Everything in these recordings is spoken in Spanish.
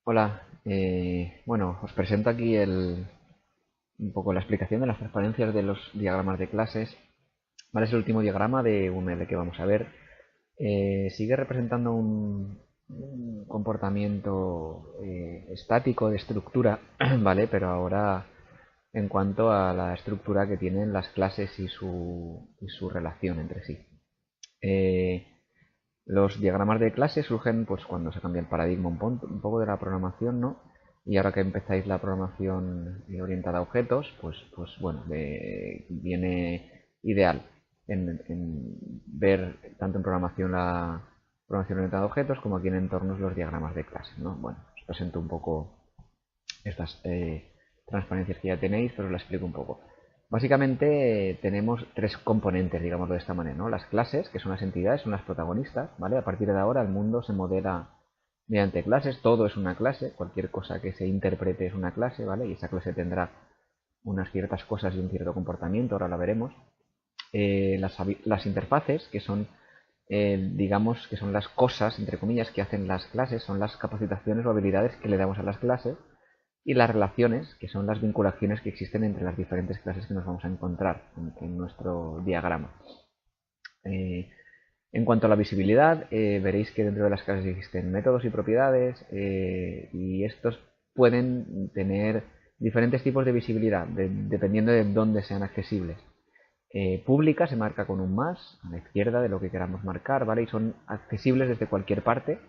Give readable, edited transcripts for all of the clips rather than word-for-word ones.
Hola, bueno, os presento aquí un poco la explicación de las transparencias de los diagramas de clases. ¿Vale? Es el último diagrama de UML que vamos a ver. Sigue representando un comportamiento estático de estructura, ¿vale? Pero ahora en cuanto a la estructura que tienen las clases y su relación entre sí. Eh, los diagramas de clase surgen pues cuando se cambia el paradigma un poco de la programación, ¿no? Y ahora que empezáis la programación orientada a objetos, pues bueno, viene ideal en ver tanto en programación la programación orientada a objetos como aquí en entornos los diagramas de clase, ¿no? Bueno, os presento un poco estas transparencias que ya tenéis, pero os las explico un poco. Básicamente tenemos tres componentes, digámoslo de esta manera, ¿no? Las clases, que son las entidades, son las protagonistas, ¿vale? A partir de ahora el mundo se modela mediante clases, todo es una clase, cualquier cosa que se interprete es una clase, ¿vale? Y esa clase tendrá unas ciertas cosas y un cierto comportamiento, ahora la veremos. Las interfaces, que son, digamos, que son las cosas, entre comillas, que hacen las clases, son las capacitaciones o habilidades que le damos a las clases, y las relaciones, que son las vinculaciones que existen entre las diferentes clases que nos vamos a encontrar en nuestro diagrama. Eh, en cuanto a la visibilidad, veréis que dentro de las clases existen métodos y propiedades, y estos pueden tener diferentes tipos de visibilidad dependiendo de dónde sean accesibles. Pública se marca con un más a la izquierda de lo que queramos marcar, ¿vale? Y son accesibles desde cualquier parte,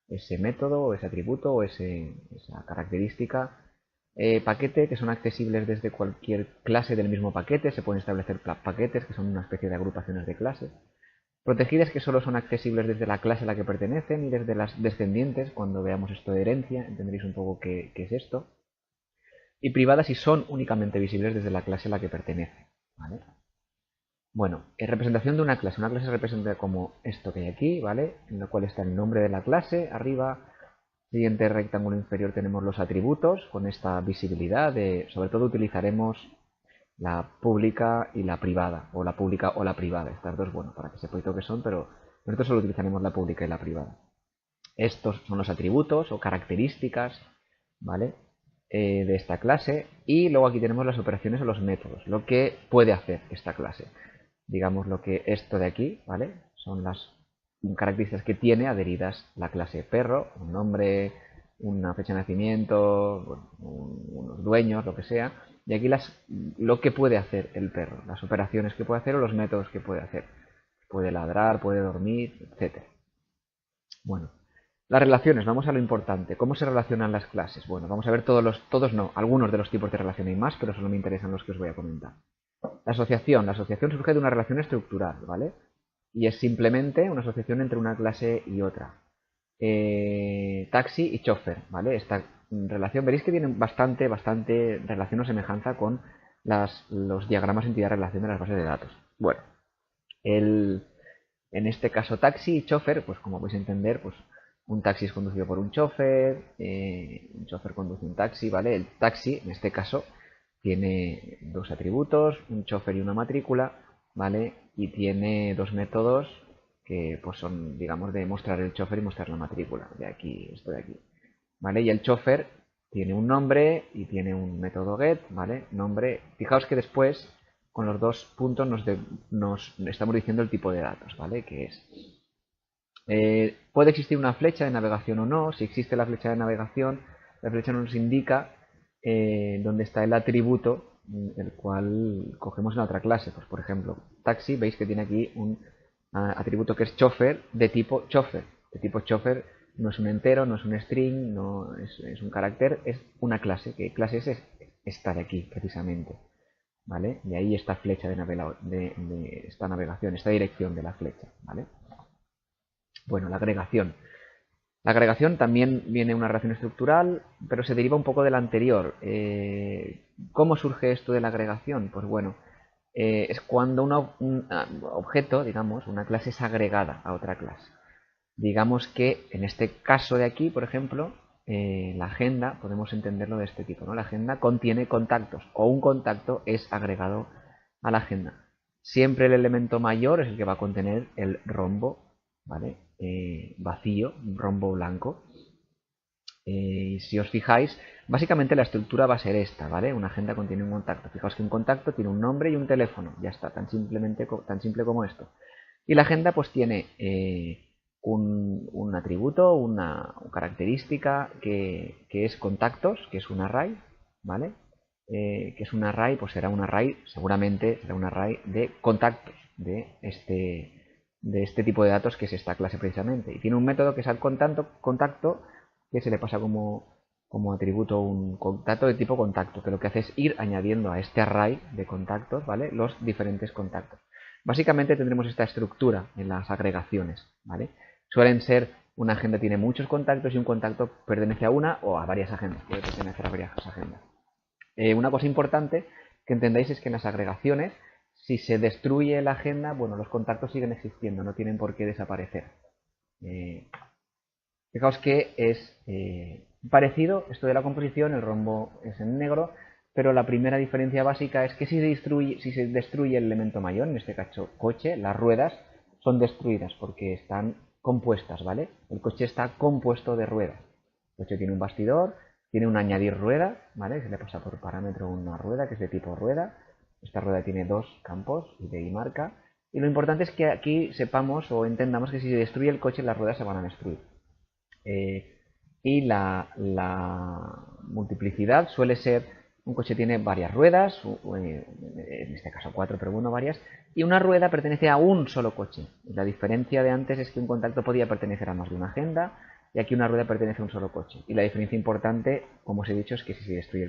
ese método o ese atributo o esa característica. Paquete, que son accesibles desde cualquier clase del mismo paquete, se pueden establecer paquetes, que son una especie de agrupaciones de clases. Protegidas, que solo son accesibles desde la clase a la que pertenecen y desde las descendientes. Cuando veamos esto de herencia entenderéis un poco qué es esto. Y privadas, si son únicamente visibles desde la clase a la que pertenecen, ¿vale? Bueno, representación de una clase. Una clase se representa como esto que hay aquí, ¿vale? En lo cual está el nombre de la clase arriba. Siguiente rectángulo inferior tenemos los atributos con esta visibilidad. Sobre todo utilizaremos la pública y la privada, o la pública o la privada. Estas dos, bueno, para que sepáis lo que son, pero nosotros solo utilizaremos la pública y la privada. Estos son los atributos o características, ¿vale? De esta clase. Y luego aquí tenemos las operaciones o los métodos, lo que puede hacer esta clase. Digamos lo que esto de aquí, ¿vale? Son las características que tiene adheridas la clase perro, un nombre, una fecha de nacimiento, bueno, unos dueños, lo que sea. Y aquí lo que puede hacer el perro, las operaciones que puede hacer o los métodos que puede hacer. Puede ladrar, puede dormir, etc. Bueno, las relaciones, vamos a lo importante. ¿Cómo se relacionan las clases? Bueno, vamos a ver todos no, algunos de los tipos de relación hay más, pero solo me interesan los que os voy a comentar. La asociación surge de una relación estructural, ¿vale? Y es simplemente una asociación entre una clase y otra. Taxi y chofer, ¿vale? Esta relación, veréis que tienen bastante relación o semejanza con los diagramas entidad-relación de las bases de datos. Bueno, en este caso taxi y chofer, pues como podéis entender, pues un taxi es conducido por un chofer conduce un taxi, ¿vale? El taxi, en este caso, tiene dos atributos, un chofer y una matrícula, ¿vale? Y tiene dos métodos que pues son, digamos, de mostrar el chofer y mostrar la matrícula, de aquí, esto de aquí, ¿vale? Y el chofer tiene un nombre y tiene un método get, ¿vale? Nombre. Fijaos que después, con los dos puntos, nos estamos diciendo el tipo de datos, ¿vale? Que es. Puede existir una flecha de navegación o no. Si existe la flecha de navegación, la flecha nos indica dónde está el atributo el cual cogemos en la otra clase. Pues por ejemplo, taxi, veis que tiene aquí un atributo que es chofer de tipo chofer. De tipo chofer no es un entero, no es un string, no es un carácter, es una clase. ¿Qué clase es esta de aquí, precisamente? ¿Vale? De ahí esta flecha de esta navegación, esta dirección de la flecha, ¿vale? Bueno, la agregación. La agregación también viene una relación estructural, pero se deriva un poco de la anterior. ¿Cómo surge esto de la agregación? Pues bueno, es cuando un objeto, digamos, una clase es agregada a otra clase. Digamos que en este caso de aquí, por ejemplo, la agenda, podemos entenderlo de este tipo, ¿no? La agenda contiene contactos o un contacto es agregado a la agenda. Siempre el elemento mayor es el que va a contener el rombo, ¿vale? Vacío, un rombo blanco. Y si os fijáis, básicamente la estructura va a ser esta, ¿vale? Una agenda contiene un contacto. Fijaos que un contacto tiene un nombre y un teléfono. Ya está, tan simple como esto. Y la agenda pues tiene un atributo, una característica que es contactos, que es un array, ¿vale? Que es un array, pues será un array, seguramente será un array de contactos de este tipo de datos que es esta clase precisamente. Y tiene un método que es al contacto que se le pasa como atributo un contacto de tipo contacto, que lo que hace es ir añadiendo a este array de contactos, ¿vale? Los diferentes contactos. Básicamente tendremos esta estructura en las agregaciones, ¿vale? Suelen ser, una agenda tiene muchos contactos y un contacto pertenece a una o a varias agendas, puede pertenecer a varias agendas. Una cosa importante que entendáis es que en las agregaciones, si se destruye la agenda, bueno, los contactos siguen existiendo, no tienen por qué desaparecer. Fijaos que es parecido esto de la composición, el rombo es en negro, pero la primera diferencia básica es que si se destruye el elemento mayor, en este caso coche, las ruedas son destruidas porque están compuestas, ¿vale? El coche está compuesto de ruedas. El coche tiene un bastidor, tiene un añadir rueda, ¿vale? Se le pasa por parámetro una rueda que es de tipo rueda. Esta rueda tiene dos campos, ID y marca. Y lo importante es que aquí sepamos o entendamos que si se destruye el coche, las ruedas se van a destruir. Y la multiplicidad suele ser, un coche tiene varias ruedas, en este caso 4, pero bueno, varias, y una rueda pertenece a un solo coche. La diferencia de antes es que un contacto podía pertenecer a más de una agenda, y aquí una rueda pertenece a un solo coche. Y la diferencia importante, como os he dicho, es que si se destruye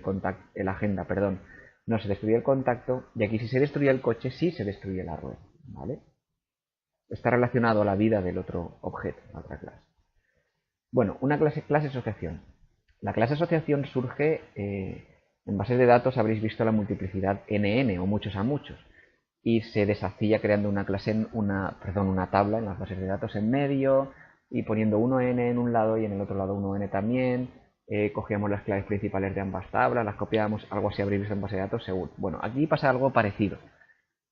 la agenda, perdón, no se destruye el contacto, y aquí si se destruye el coche, sí se destruye la rueda, ¿vale? Está relacionado a la vida del otro objeto, la otra clase. Bueno, una clase asociación. La clase asociación surge en bases de datos, habréis visto la multiplicidad NN o muchos a muchos, y se deshacía creando una clase, una tabla en las bases de datos en medio y poniendo 1n en un lado y en el otro lado 1n también. Cogíamos las claves principales de ambas tablas, las copiábamos, algo así habréis visto en base de datos seguro. Bueno, aquí pasa algo parecido.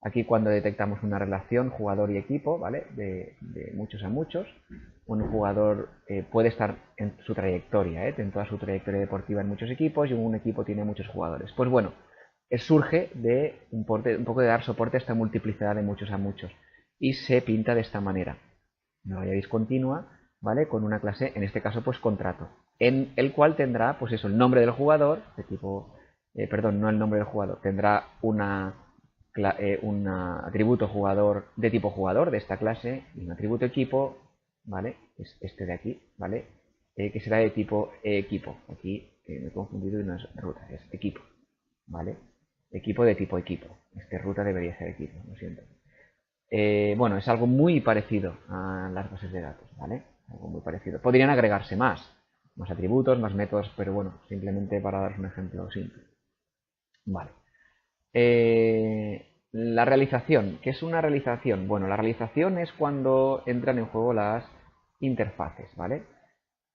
Aquí cuando detectamos una relación jugador y equipo, ¿vale? De muchos a muchos, un jugador puede estar en su trayectoria, en toda su trayectoria deportiva en muchos equipos y un equipo tiene muchos jugadores. Pues bueno, surge de un poco de dar soporte a esta multiplicidad de muchos a muchos y se pinta de esta manera. Una variable discontinua, ¿vale? Con una clase, en este caso, pues contrato, en el cual tendrá, pues eso, el nombre del jugador, de tipo, perdón, no el nombre del jugador, tendrá un atributo jugador de tipo jugador de esta clase y un atributo equipo, ¿vale? Es este de aquí, ¿vale? Que será de tipo equipo. Aquí me he confundido y no es ruta, es equipo, ¿vale? Equipo de tipo equipo. Ruta debería ser equipo, lo siento. Bueno, es algo muy parecido a las bases de datos, ¿vale? Algo muy parecido. Podrían agregarse más atributos, más métodos, pero bueno, simplemente para daros un ejemplo simple. Vale. La realización. ¿Qué es una realización? Bueno, la realización es cuando entran en juego las interfaces, ¿vale?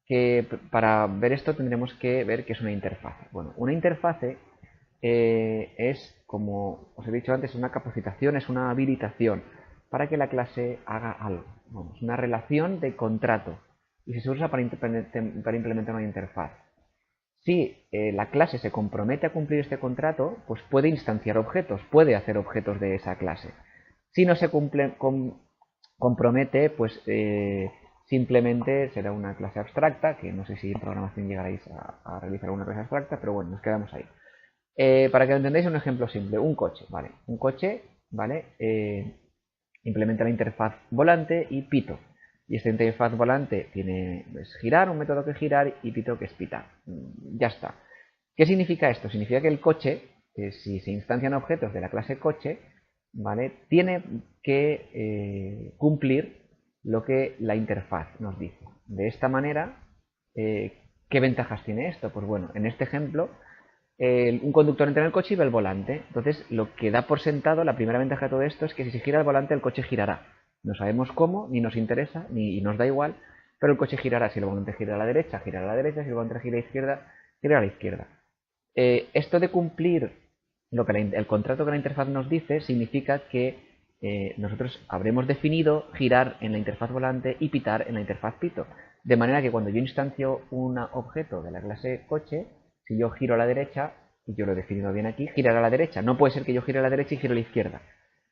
Que para ver esto tendremos que ver qué es una interfaz. Bueno, una interfase es, como os he dicho antes, una capacitación, es una habilitación para que la clase haga algo. Bueno, es una relación de contrato y se usa para implementar una interfaz. Si la clase se compromete a cumplir este contrato, pues puede instanciar objetos, puede hacer objetos de esa clase. Si no se compromete, pues simplemente será una clase abstracta, que no sé si en programación llegaréis a realizar una clase abstracta, pero bueno, nos quedamos ahí. Para que lo entendáis, un ejemplo simple, un coche, ¿vale? Un coche, ¿vale? Implementa la interfaz volante y pito. Y esta interfaz volante tiene girar, un método que es girar, y pito que es pitar. Ya está. ¿Qué significa esto? Significa que el coche, si se instancian objetos de la clase coche, ¿vale? Tiene que cumplir lo que la interfaz nos dice. De esta manera, ¿qué ventajas tiene esto? Pues bueno, en este ejemplo, un conductor entra en el coche y ve el volante. Entonces, lo que da por sentado, la primera ventaja de todo esto es que si se gira el volante, el coche girará. No sabemos cómo, ni nos interesa, ni nos da igual, pero el coche girará. Si el volante gira a la derecha, girará a la derecha. Si el volante gira a la izquierda, girará a la izquierda. Esto de cumplir lo que el contrato que la interfaz nos dice significa que nosotros habremos definido girar en la interfaz volante y pitar en la interfaz pito. De manera que cuando yo instancio un objeto de la clase coche, si yo giro a la derecha, y yo lo he definido bien aquí, girará a la derecha. No puede ser que yo gire a la derecha y gire a la izquierda.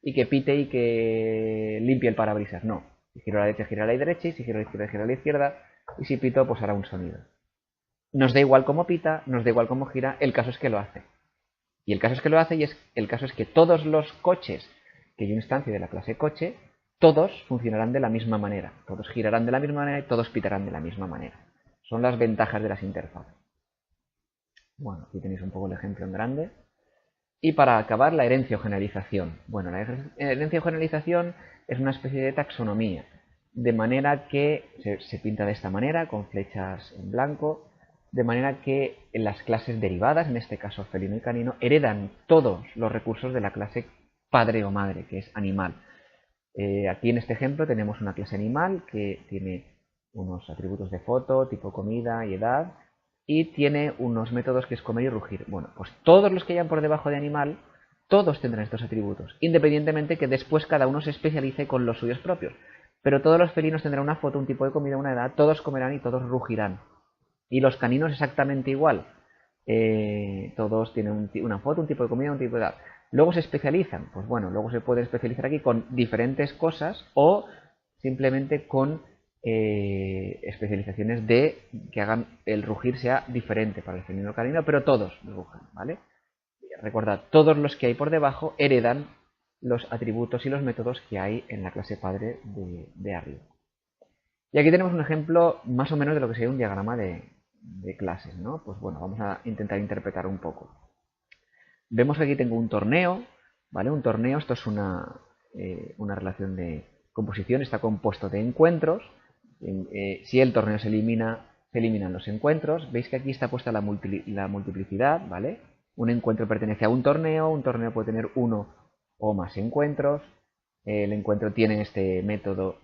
Y que pite y que limpie el parabrisas. No. Si giro a la derecha, gira a la derecha. Y si giro a la izquierda, gira a la izquierda. Y si pito, pues hará un sonido. Nos da igual cómo pita, nos da igual cómo gira. El caso es que lo hace. Y el caso es que lo hace y el caso es que todos los coches que yo instancio de la clase coche, todos funcionarán de la misma manera. Todos girarán de la misma manera y todos pitarán de la misma manera. Son las ventajas de las interfaces. Bueno, aquí tenéis un poco el ejemplo en grande. Y para acabar, la herencia o generalización. Bueno, la herencia o generalización es una especie de taxonomía, de manera que se pinta de esta manera, con flechas en blanco, de manera que en las clases derivadas, en este caso felino y canino, heredan todos los recursos de la clase padre o madre, que es animal. Aquí en este ejemplo tenemos una clase animal que tiene unos atributos de foto, tipo comida y edad, y tiene unos métodos que es comer y rugir. Bueno, pues todos los que hayan por debajo de animal, todos tendrán estos atributos, independientemente que después cada uno se especialice con los suyos propios. Pero todos los felinos tendrán una foto, un tipo de comida, una edad, todos comerán y todos rugirán. Y los caninos exactamente igual. Todos tienen una foto, un tipo de comida, un tipo de edad. Luego se especializan. Pues bueno, luego se puede especializar aquí con diferentes cosas o simplemente con especializaciones de que hagan el rugir sea diferente para el felino o canino, pero todos rugen, ¿vale? Recordad, todos los que hay por debajo heredan los atributos y los métodos que hay en la clase padre de arriba. Y aquí tenemos un ejemplo más o menos de lo que sería un diagrama de clases, ¿no? Pues bueno, vamos a intentar interpretar un poco. Vemos que aquí tengo un torneo, ¿vale? Un torneo, esto es una relación de composición, está compuesto de encuentros. Si el torneo se elimina, se eliminan los encuentros. Veis que aquí está puesta la multiplicidad, ¿vale? Un encuentro pertenece a un torneo puede tener uno o más encuentros. El encuentro tiene este método,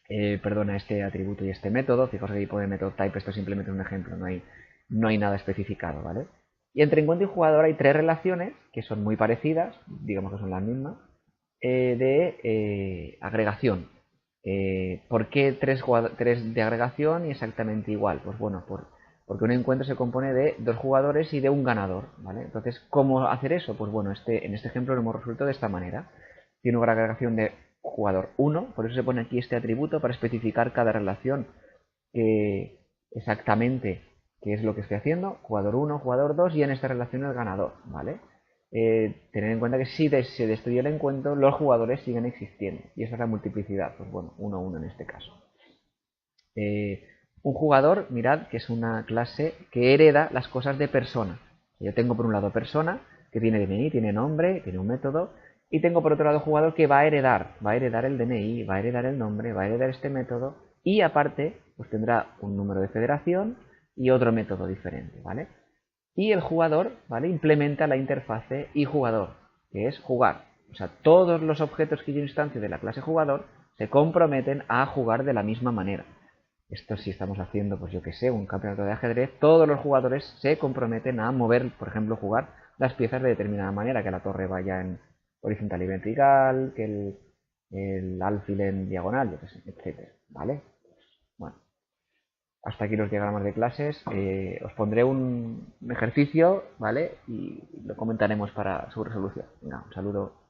este atributo y este método. Fijaos que aquí pone método type, esto es simplemente un ejemplo, no hay nada especificado, ¿vale? Y entre encuentro y jugador hay tres relaciones que son muy parecidas, digamos que son las mismas, de agregación. ¿Por qué tres de agregación y exactamente igual? Pues bueno, porque un encuentro se compone de dos jugadores y de un ganador, ¿vale? Entonces, ¿cómo hacer eso? Pues bueno, en este ejemplo lo hemos resuelto de esta manera. Tiene una agregación de jugador 1, por eso se pone aquí este atributo para especificar cada relación exactamente qué es lo que estoy haciendo, jugador 1, jugador 2 y en esta relación el ganador, ¿vale? Tener en cuenta que si se destruye el encuentro, los jugadores siguen existiendo. Y esa es la multiplicidad, pues bueno, 1, 1 en este caso. Un jugador, mirad, que es una clase que hereda las cosas de persona. Yo tengo por un lado persona, que tiene DNI, tiene nombre, tiene un método, y tengo por otro lado jugador que va a heredar el DNI, va a heredar el nombre, va a heredar este método, y aparte, pues tendrá un número de federación y otro método diferente, ¿vale? Y el jugador, ¿vale? Implementa la interfase y jugador, que es jugar. O sea, todos los objetos que yo instancio de la clase jugador se comprometen a jugar de la misma manera. Esto si estamos haciendo, pues yo que sé, un campeonato de ajedrez, todos los jugadores se comprometen a mover, por ejemplo, jugar las piezas de determinada manera, que la torre vaya en horizontal y vertical, que el alfil en diagonal, yo que sé, etcétera, ¿vale? Bueno, hasta aquí los diagramas de clases. Os pondré un ejercicio, ¿vale? Y lo comentaremos para su resolución. Venga, un saludo.